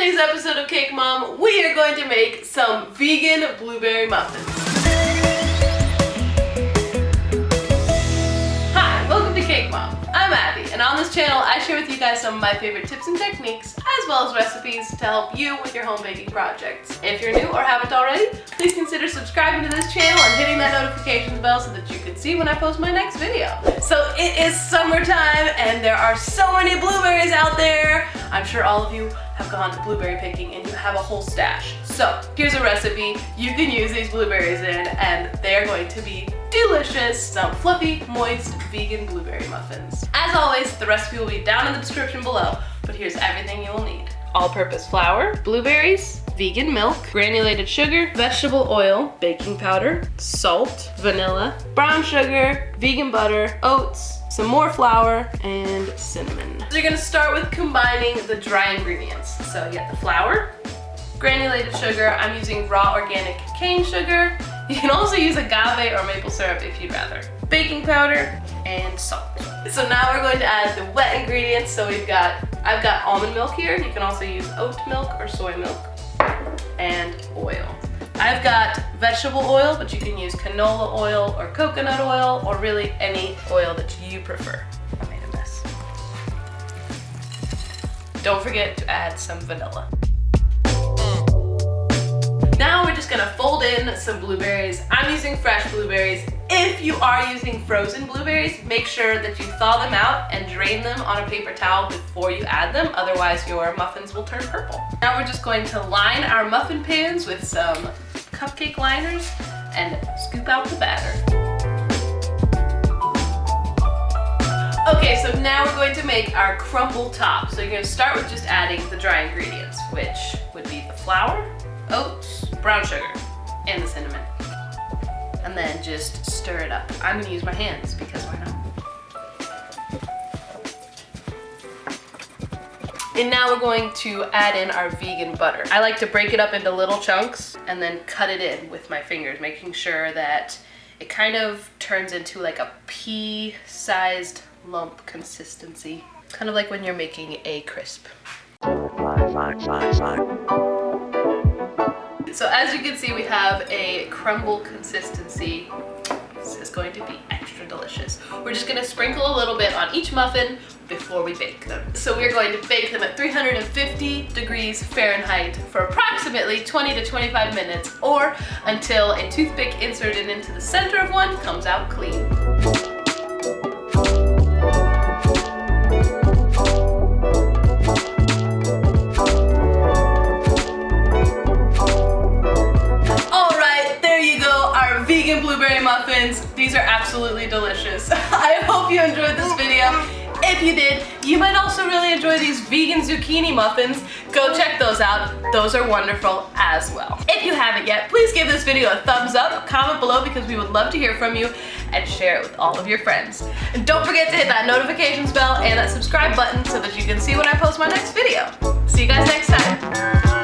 today's episode of Cake Mom, we are going to make some vegan blueberry muffins. Hi, welcome to Cake Mom. I'm Abby, and on this channel I share with you guys some of my favorite tips and techniques, as well as recipes to help you with your home baking projects. If you're new or haven't already, please consider subscribing to this channel and hitting that notifications bell so that you can see when I post my next video. So it is summertime and there are so many blueberries out there. I'm sure all of you have gone to blueberry picking and you have a whole stash. So here's a recipe you can use these blueberries in, and they're going to be delicious, some fluffy, moist, vegan blueberry muffins. As always, the recipe will be down in the description below, but here's everything you will need. All-purpose flour, blueberries, vegan milk, granulated sugar, vegetable oil, baking powder, salt, vanilla, brown sugar, vegan butter, oats, some more flour, and cinnamon. So you're gonna start with combining the dry ingredients. So you get the flour, granulated sugar. I'm using raw organic cane sugar. You can also use agave or maple syrup if you'd rather. Baking powder and salt. So now we're going to add the wet ingredients. So I've got almond milk here. You can also use oat milk or soy milk, and oil. I've got vegetable oil, but you can use canola oil or coconut oil, or really any oil that you prefer. I made a mess. Don't forget to add some vanilla. Now we're just gonna fold in some blueberries. I'm using fresh blueberries. If you are using frozen blueberries, make sure that you thaw them out and drain them on a paper towel before you add them, otherwise your muffins will turn purple. Now we're just going to line our muffin pans with some cupcake liners and scoop out the batter. Okay, so now we're going to make our crumble top. So you're gonna start with just adding the dry ingredients, which would be the flour, oats, brown sugar, and the cinnamon. And then just stir it up. I'm gonna use my hands because why not? And now we're going to add in our vegan butter. I like to break it up into little chunks and then cut it in with my fingers, making sure that it kind of turns into like a pea-sized lump consistency. Kind of like when you're making a crisp. So as you can see, we have a crumble consistency. This is going to be extra delicious. We're just gonna sprinkle a little bit on each muffin before we bake them. So we're going to bake them at 350 degrees Fahrenheit for approximately 20 to 25 minutes, or until a toothpick inserted into the center of one comes out clean. Vegan blueberry muffins. These are absolutely delicious. I hope you enjoyed this video. If you did, you might also really enjoy these vegan zucchini muffins. Go check those out. Those are wonderful as well. If you haven't yet, please give this video a thumbs up, comment below because we would love to hear from you, and share it with all of your friends. And don't forget to hit that notifications bell and that subscribe button so that you can see when I post my next video. See you guys next time.